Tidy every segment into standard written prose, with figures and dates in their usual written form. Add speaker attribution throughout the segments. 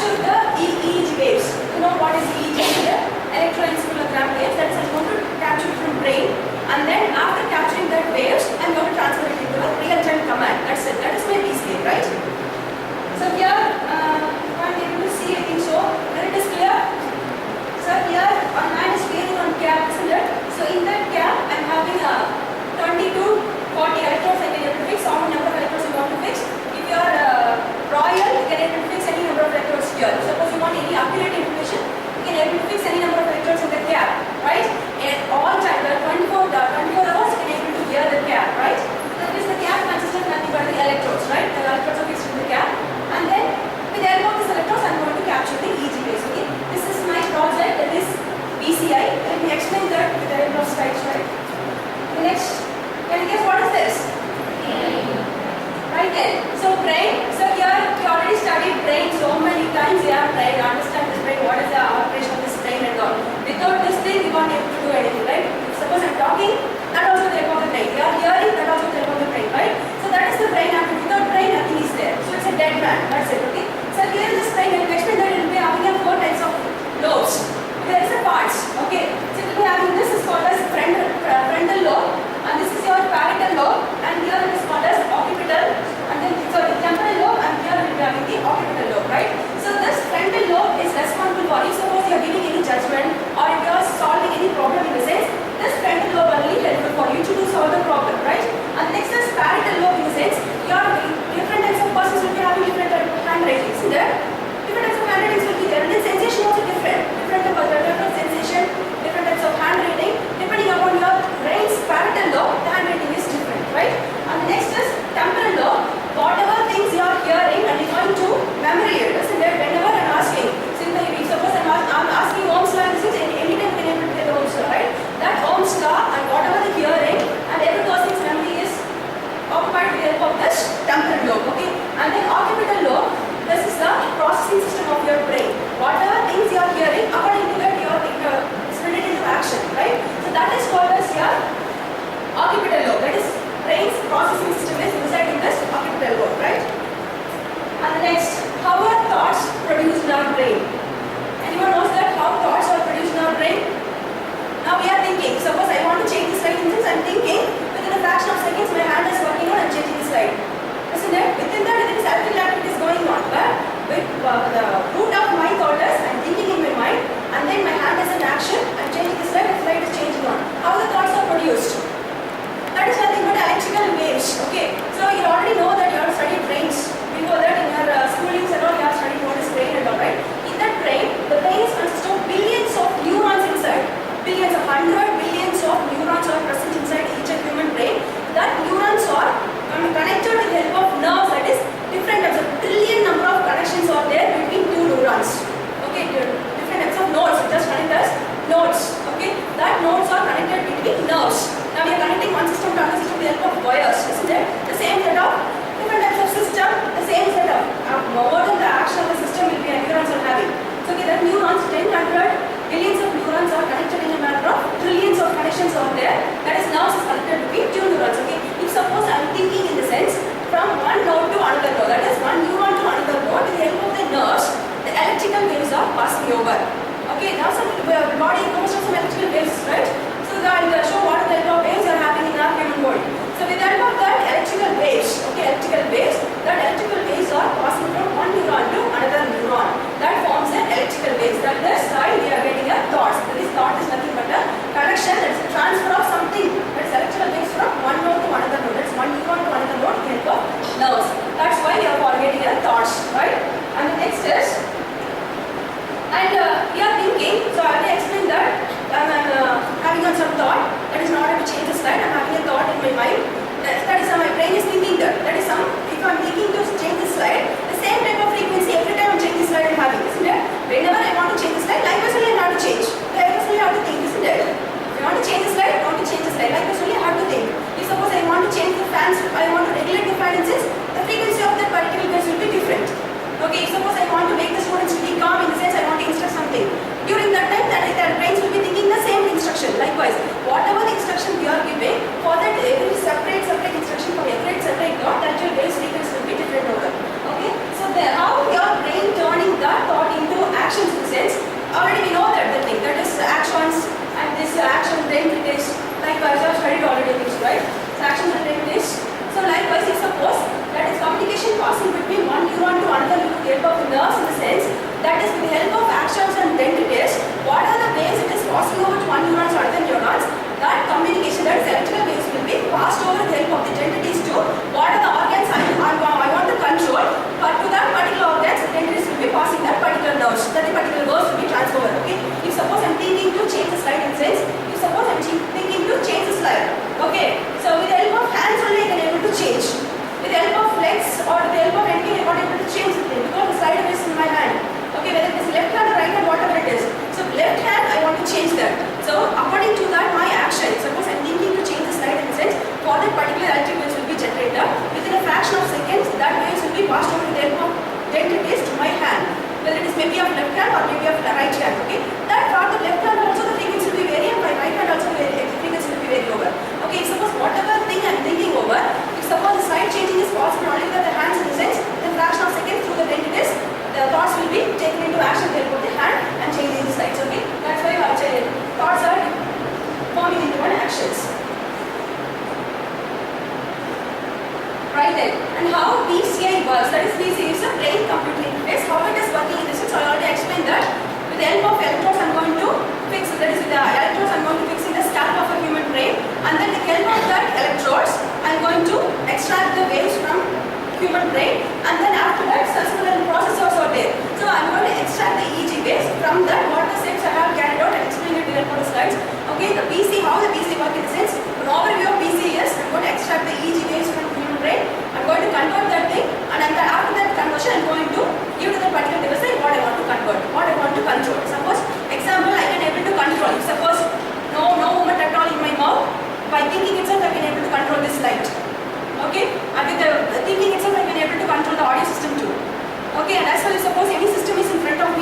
Speaker 1: capture the EEG waves. You know what is EEG? Electroencephalogram waves. That is, I'm going to capture it from brain, and then after capturing that waves, I'm going to transfer it into a real-time command. That's it. That is my BCA, right? So here, I'm able to see, I think so. When it is clear. So here, our man is feeling on cap, isn't it? So in that cap, I'm having a 20 to 40 electrodes I can able to fix. How many number of electrodes you want to fix? If you are royal, you can able to fix any number of electrodes here. Suppose you want any accurate information, you can able to fix any number of electrodes in the cap, right? And all time, 24 hours, you can able to hear the cap, right? So that is the cap consists of nothing but the electrodes, right? The electrodes are fixed in the cap, and then with the help of these electrodes, I'm going to capture the EEG waves. Okay, this is my project. That is BCI. Let me explain that with the help of slides, right? The next, can you guess what is this? Right then. So brain. So here we already studied brain so many times. We have tried to understand this brain. What is the operation of this brain and all. Without this thing, we won't be able to do anything, right? Suppose I'm talking, that also the help of the brain. We are hearing, that also the help of the brain, right? So that is the brain. And without brain, nothing is there. So it's a dead man. That's it. Okay. So here in this brain, I will explain that it will be having a 4 types of lobes. There is a parts. Okay. So it will be having this is called as frontal lobe, and this is your parietal lobe, and here it is called as occipital, and then sorry temporal lobe, and here we will be having the occipital lobe, right? So this frontal lobe is responsible for if suppose you are giving any judgment or if you are solving any problem in the sense, this frontal lobe only helpful for you to solve the problem, right? And next is parietal lobe in the sense, your different types of persons will be having different types of handwritings, isn't there? Different types of handwritings will be there, and then sensation also different sensation, different types of handwriting, depending upon your brain's parietal lobe, the handwriting is different, right? And the next is temporal lobe. Whatever things you are hearing and you're going to memory it, isn't it? Whenever I'm asking, so if suppose I'm asking Ohm's law, this is anytime we can able to get the Ohm's law, right? That Ohm's law and whatever the hearing and every person's memory is occupied with the help of this temporal lobe, okay? And then occipital lobe, this is the processing system of your brain. Whatever things you are hearing, according to that you are split it into action, right? So that is called as your occipital lobe. That is brain's processing system is residing in this occipital lobe, right? And the next, how are thoughts produced in our brain? Anyone knows that how thoughts are produced in our brain? Now we are thinking. Suppose I want to change this slide instance, I'm thinking within a fraction of seconds my hand is working on and changing the slide. Isn't it? Within that there is electrical activity is going on. But with the root of my thought is I'm thinking in my mind, and then my hand is in action, I'm changing the slide is changing on. How the thoughts are produced? That is nothing but electrical waves. Okay. So you already know that you have studied brains. Before that in your schoolings and all you have studied what is brain and all, right? In that brain, the brain is consist of billions of neurons inside. Billions of 100 billions of neurons are present inside each human brain. That neurons are connected with the help of nerves. That is different types of trillion number of connections are there between two neurons. Okay, different types of nodes. We just connect as nodes. Okay, that nodes are connected between nerves. Now we are connecting one system to another system with the help of wires. Isn't it? The same set of different types of system. The same set of more than the action of the system will be neurons are having. So okay, that neurons 10, 100 billions of neurons are connected in a matter of trillions of connections are there. That is nerves is connected between two neurons. Okay, if suppose I am thinking in the sense from one node to another node, that is one neuron to another node, with the help of the nerves, the electrical waves are passing over. Okay, now some body goes through some electrical waves, right? So I will show what type of waves are happening in our human body. So with the help of that electrical waves, okay, that electrical waves are passing from one neuron to another neuron. That forms an electrical waves. That is why we are getting a thought. So this thought is nothing but a connection, that is a transfer of something. That is electrical waves from one node to another node. That is one neuron to another node with the help of nerves. That's why we are getting a thoughts, right? And the next is, and we are thinking. So I will explain that. I'm having on some thought. That is not able to change the slide. I'm having a thought in my mind. That is how my brain is thinking that. That is some. If I'm thinking to change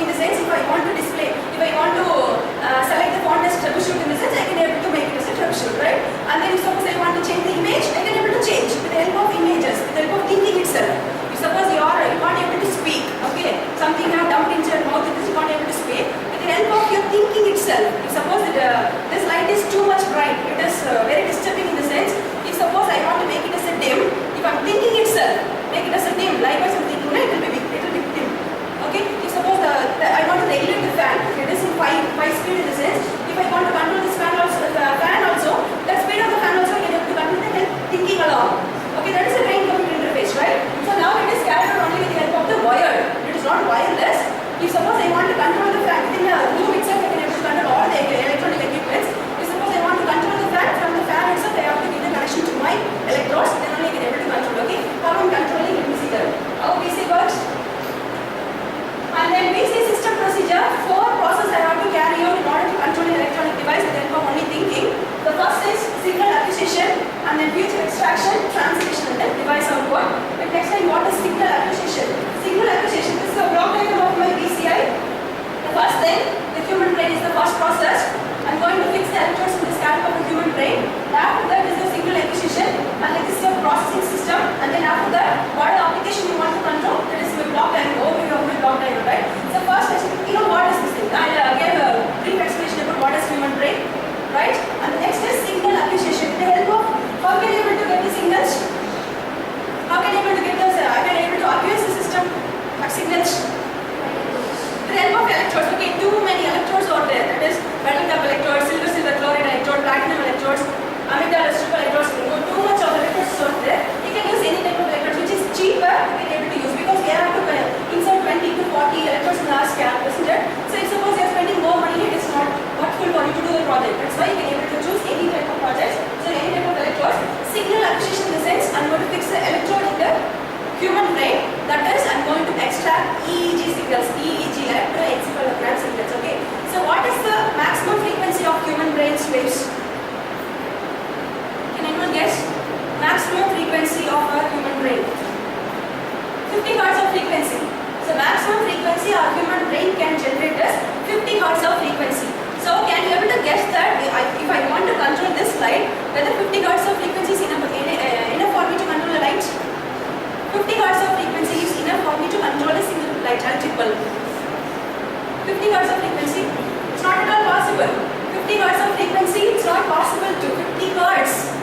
Speaker 1: me in the sense, if I want to display, if I want to select the font as troubleshoot in the sense, I can able to make it as a troubleshoot, right? And then if suppose I want to change the image, I can able to change with the help of images, with the help of thinking itself. If suppose you are not able to speak, okay, something you have dumped into your mouth, you are not able to speak, with the help of your thinking itself. If suppose that this light is too much bright, it is very disturbing in the sense, if suppose I want to make it as a dim, if I'm thinking itself, make it as a dim, likewise I'm thinking, it will be dim. Okay, if suppose I want to regulate the fan, it is in 5 speed in the sense, if I want to control this fan also, the speed of the fan also I can able to control the thinking along. Okay, that is a brain computer interface, right? So now it is carried out only with the help of the wire. It is not wireless. If suppose I want to control the fan within the room itself, I can able to control all the electronic equipments. If suppose I want to control the fan from the fan itself, I have to give the connection to my electrodes, then only I can able to control. Okay, how I'm controlling, let me see there. How PC works. And then PC system procedure, 4 processes I have to carry out in order to control an electronic device with the help of only thinking. The first is signal acquisition, and then future extraction, transmission, and then device output. But next time, what is signal acquisition? Signal acquisition, this is a block diagram of my PCI. The first thing, the human brain is the first process. I'm going to fix the electrodes in the scalp of the human brain. After that is the signal acquisition, and then this is your processing system. And then after that, what application you want to control? That is my block diagram, overview of my block diagram, right? So first, you know what is this thing? I gave a brief explanation about what is human brain, right? And the next is signal acquisition. With the help of how can you able to get the signals? How can you able to get the? I can able to acquire the system signals. With the help of electrodes. Okay, too many electrodes are there. That is metal cup electrodes, silver chloride electrode, platinum electrodes, amygdala strip electrodes. Too much of electrodes are there. You can use any type of electrodes which is cheaper. You can able to use because we have to insert 20 to 40 electrodes in our scalp, isn't it? So if suppose you are spending more money, it is not worthwhile for you to do the project. That's why you can able to choose any type of projects. So any type of electrodes. Signal acquisition in the sense I'm going to fix the electrode in the human brain. That is, I'm going to extract EEG signals, EEG, electroencephalogram signals. Okay. So what is the maximum frequency of human brain waves? Can anyone guess? Maximum frequency of a human brain. 50 hertz of frequency. So maximum frequency our human brain can generate is 50 hertz of frequency. So can you able to guess that if I want to control this light, whether 50 hertz of frequency is enough for me to control a light? 50 hertz of frequency is enough for me to control a single light, electric bulb. 50 hertz of frequency, it's not at all possible. 50 hertz of frequency, it's not possible to 50 hertz,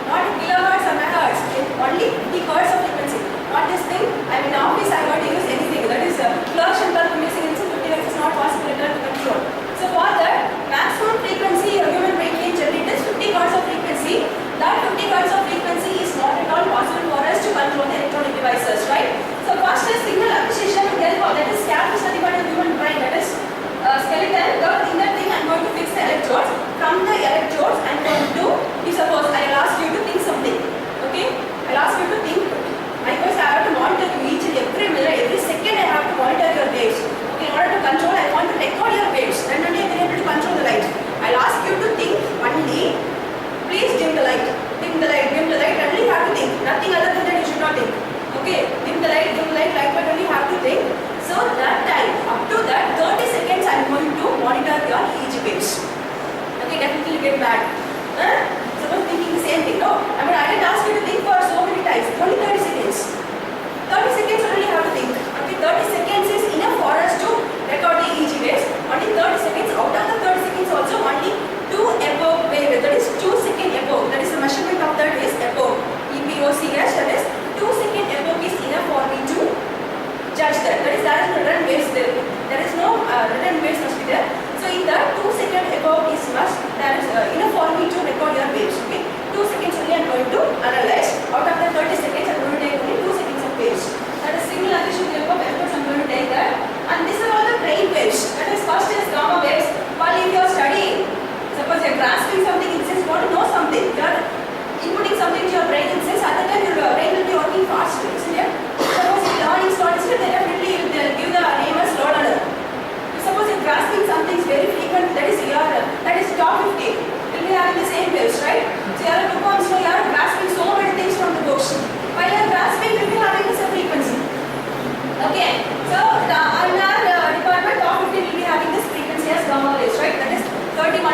Speaker 1: not kilohertz or megahertz, only 50 hertz of frequency. Not this thing, I'm in office, I want to use anything, that is flush and bulb missing, it's 50 hertz is not possible at all to control. So for that, maximum frequency a human brain can generate is 50 hertz of frequency. That 50 hertz of frequency is not at all possible for us to control the electronic devices, right? So first is signal acquisition with help of, that is scalp is nothing but a human brain, that is skeleton. In that thing I'm going to fix the electrodes. From the electrodes I'm going to, if suppose I will ask you to think something, okay? I'll ask you to think. Because I have to monitor you each and every minute, every second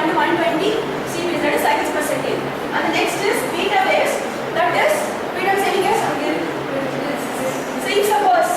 Speaker 1: 1 to 120 CPS, that is cycles per second. And the next is beta waves, that is beta saying yes. So if suppose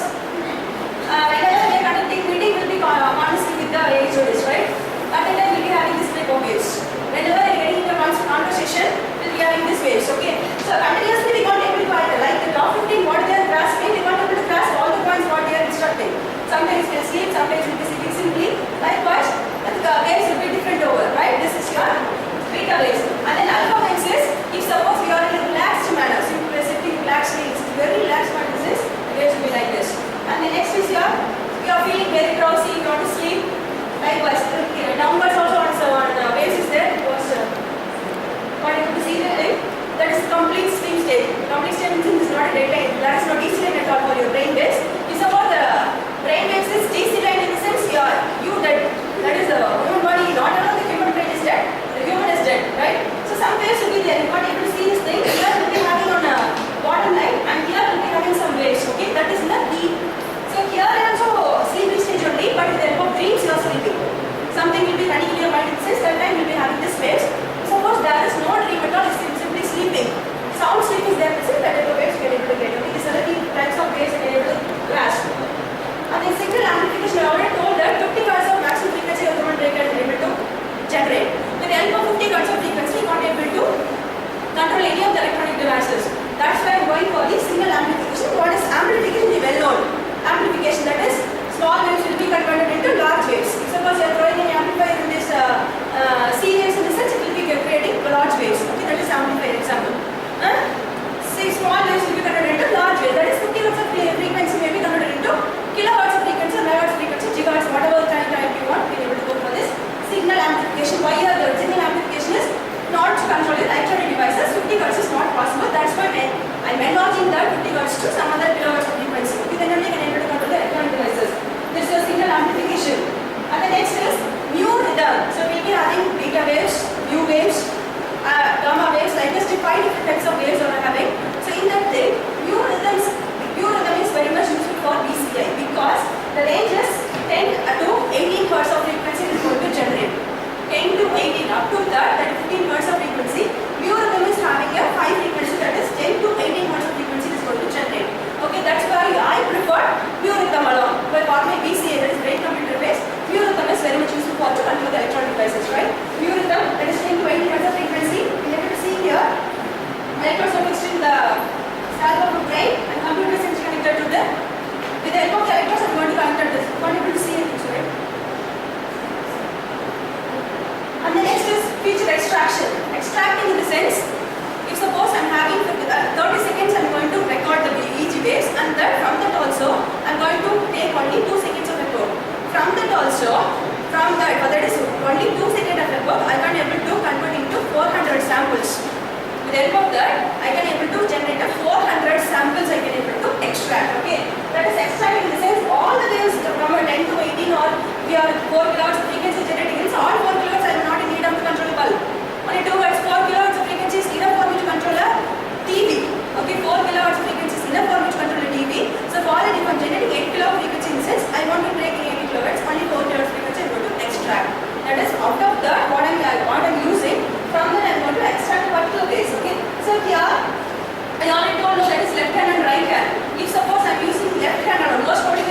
Speaker 1: whenever we are conducting meeting, will be honestly with the HODs, right? At the time we will be having this type of waves. Whenever we are getting into conversation, we will be having these waves, okay? So continuously we can't able to like the top 15 what they are grasping, we can't able to grasp all the points what they are instructing. Sometimes we will sleep, sometimes we will be sitting simply. Likewise, the waves will be different over, right? This is your beta waves. And then alpha waves is, if suppose we are in a relaxed manner, so we are sitting relaxedly, it's very relaxed manner, this is, the waves will be like this. And the next is your, you are feeling very drowsy, you want to sleep. Likewise, downwards also on waves is there. What you can see there, that is complete sleep state. Complete state means it's not a dead line. That is not DC line at all for your brain waves. It's about the brain waves is DC line in the sense you dead. That is the human body, not alone the human brain is dead. The human is dead, right? So some waves will be there. You can't able to see this thing. Here will be having on a bottom line and here will be having some waves. Okay, that is in the deep. So here also sleeping stage only, but with the help of dreams you are sleeping. Something will be running in your mind. It says that time will be having this waves. Suppose there is no dream at all, it's simply sleeping. Sound sleep is there, this is that type of waves you can able to get. Okay, these are the types of waves you can able to grasp. And the signal amplification, I already told that 50 hertz of maximum frequency of human brain can be able to generate. With the help of 50 hertz of frequency, you can't be able to control any of the electronic devices. That's why I'm going for the signal amplification. What is amplification? Is well known. Amplification, that is, small waves will be converted into large waves. Suppose you are throwing an amplifier in this C waves in the sense, it will be creating large waves. Okay, that is amplifier example. Say small waves will be converted into large waves. That is 50 hertz of frequency may be converted into kilohertz of frequency, megahertz of frequency, gigahertz, whatever kind you want, we are able to go for this signal amplification. Why here the signal amplification is not to control your electronic devices. 50 hertz is not possible. That's why I'm enlarging that 50 hertz to some other kilohertz of frequency. Okay, then only can able to control the electronic devices. This is a signal amplification. And the next is mu rhythm. So we'll be having beta waves, mu waves, gamma waves, like this 5 different types of waves we are having. So in that thing, mu rhythm is very much useful for BCI because the range is 10 to 18 hertz of frequency is going to generate. 10 to 18, up to that is 15 hertz of frequency. Mu rhythm is having a 5 frequency, that is 10 to 18 hertz of frequency is going to generate. Okay, that's why I prefer mu rhythm alone. But for my BCA, that is brain computer based, mu rhythm is very much useful for to control the electronic devices, right? Mu rhythm, that is 10 to 18 hertz of frequency. We have to see here, electrodes are fixed in the scalp of the brain and computer is connected to the, with the help of the electrodes I'm going to connect this. You can't able to see anything, right? And the next is feature extraction. Extracting in the sense, if suppose I'm having 30 seconds, I'm going to record the EEG waves, and that from that also, I'm going to take only 2 seconds of record. From that also, that is only 2 seconds of record, I can able to convert into 400 samples. With the help of that, I can able to generate a 400 samples I can able to extract. Okay, that is extracting in the sense all the waves from a 10 to 18 or we are 4 kilohertz of frequency generating. So all 4 kilohertz I am not in need of to control a bulb. Only 2 hertz, 4 kilohertz of frequency is enough for me to control a TV. Okay, 4 kilohertz of frequency is enough for me to control a TV. So for that, if I am generating 8 kilohertz frequency in the sense, I want to break 80 kilohertz, only 4 kilohertz frequency I am going to extract. That is out of that what I'm using. From that I am going to extract particular waves. Okay, so here I already told you that is left hand and right hand. If suppose I am using left hand and almost 40%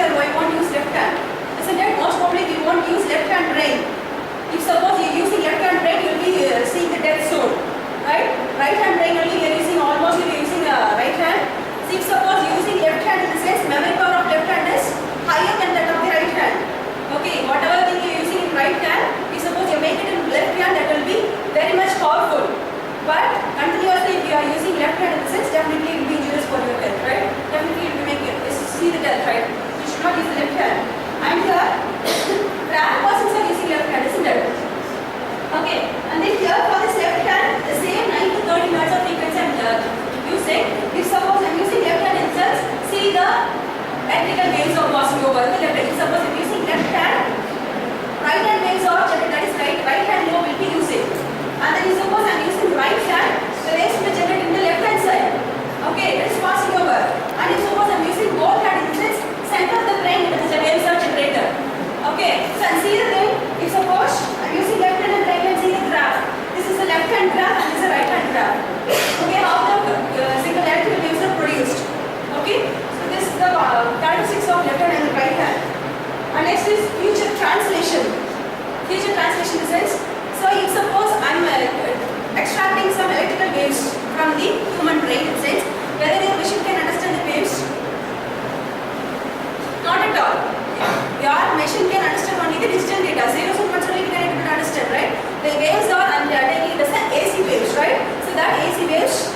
Speaker 1: Next is future translation. Future translation in the sense, so if suppose I'm extracting some electrical waves from the human brain, in sense, whether your machine can understand the waves? Not at all. Your machine can understand only the digital data. Zeros and ones only you can able to understand, right? The waves are taking it as an AC waves, right? So that AC waves,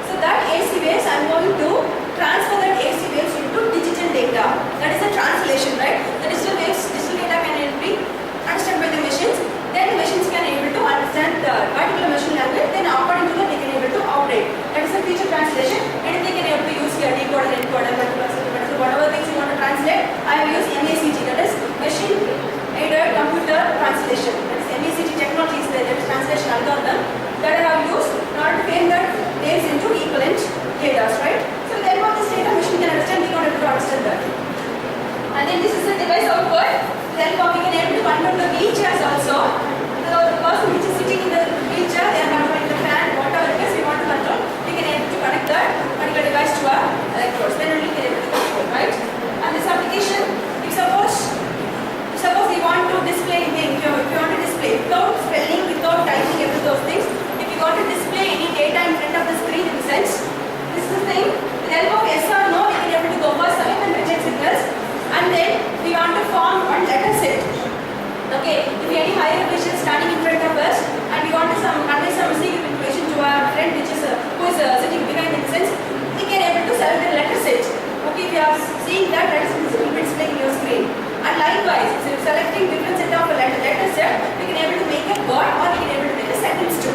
Speaker 1: so that AC waves I'm going to transfer that AC waves into digital data. That is a translation, right? The digital waves, digital data can be understood by the machines. Then the machines can able to understand the particular machine language. Then according to that they can able to operate. That is a future translation. And they can able to use here decoder, encoder, multiplexer, whatever things you want to translate. I will use MACT, that is machine aided computer translation. That is MACT technology is there. That is translation algorithm that I have used in order to frame that waves into equivalent data, right? So with the help of this data, machine can understand, we can able to understand that. And then this is the device output. With the help of we can able to control the wheelchairs also. So the person which is sitting in the wheelchair, they are controlling the fan, whatever it is we want to control, we can able to connect that particular device to our electrodes. Then only we can able to control, right? And this application, if suppose we want to display anything, if you want to display without spelling, without typing, every those things, if you want to display any data in front of the screen, in the sense, this is the thing. With the help of yes or no, we can able to go for select and reject signals, and then we want to form one letter set. Okay, if any higher official standing in front of us, and we want to convey some secret information to our friend, which is who is sitting behind, in the sense, we can able to select the letter set. Okay, if you are seeing that, that is visible displaying in your screen. And likewise, if you are selecting different set of letter set, we can able to make a word or we can able to make a sentence too.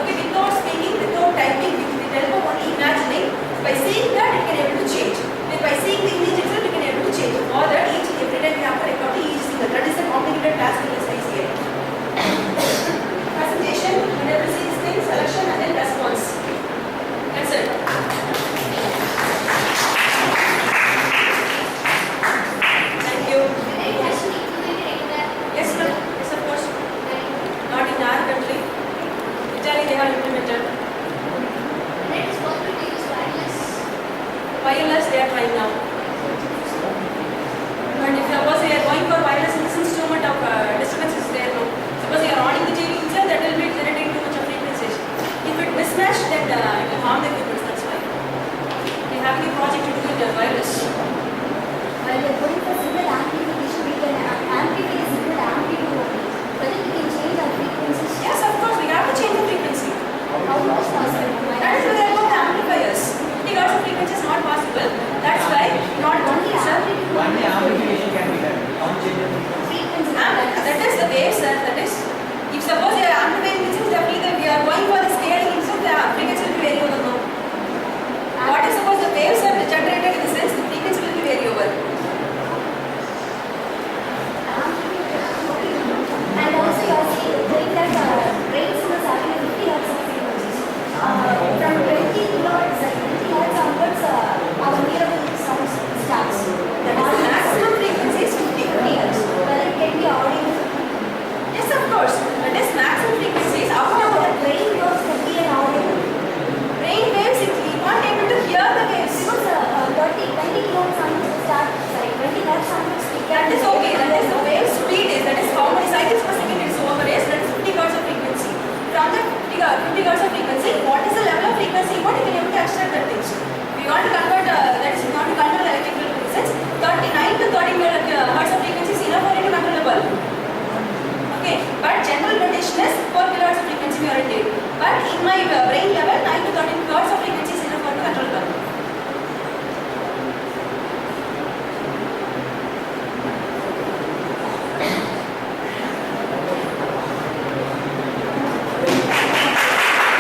Speaker 1: Okay, without speaking, without typing, with the help of only imagining, by seeing that it can able to change. Then by seeing the image itself, we can able to change. Or that each and every time we have to record each single. That is a complicated task in this ICA. Presentation, when able to see these things, selection and then response. That's it. Thank you. Yes, ma'am. Yes, of course. Not in our country. Italy they have implemented. Wireless they are trying now. But if suppose they are going for wireless, since too much of disturbance is there now. Suppose you are on the TV itself, that will be generating too much of frequencies. If it mismatch, then it will harm the equipment. That's why they have the project to do it wireless.
Speaker 2: While we are going for signal amplification, we can amplify the signal amplitude only. But then we can change our frequencies.
Speaker 1: Yes, of course, we have to change the frequency.
Speaker 2: How much possible?
Speaker 1: That is why they are called amplifiers. Because of frequency is not possible. That's why not
Speaker 2: Only amplitude.
Speaker 3: Only amplification can be done. How change the frequency?
Speaker 1: That is the wave, sir. That is, if suppose you are amplifying means definitely we are going for the scaling instead, the frequency will be variable now. What is suppose the waves are generated in the sense, the frequency will be variable.
Speaker 2: And also you are saying that brains are having a 50 hertz of frequencies. From 20 kilohertz, 20 hertz onwards, our hearable sound starts.
Speaker 1: That is the maximum frequency is 50.
Speaker 2: 50 hertz. But it can be audible.
Speaker 1: Yes, of course. That is maximum frequency is out of
Speaker 2: The brain waves can be an audible.
Speaker 1: brain waves. If we want able to hear the waves,
Speaker 2: Because 20 kilohertz onwards start, 20 hertz onwards we can.
Speaker 1: that is okay. That is the wave speed is. That is how many cycles per second it is over is. That is 50 hertz of frequency. From the 50 hertz of frequency, what is the level of frequency? What you can able to extract that things. We want to convert. That is we want to convert the electrical resistance. 39 to 30 hertz of frequency is enough for it to control the bulb. Okay, but general condition is 4 kilohertz of frequency we are in. But in my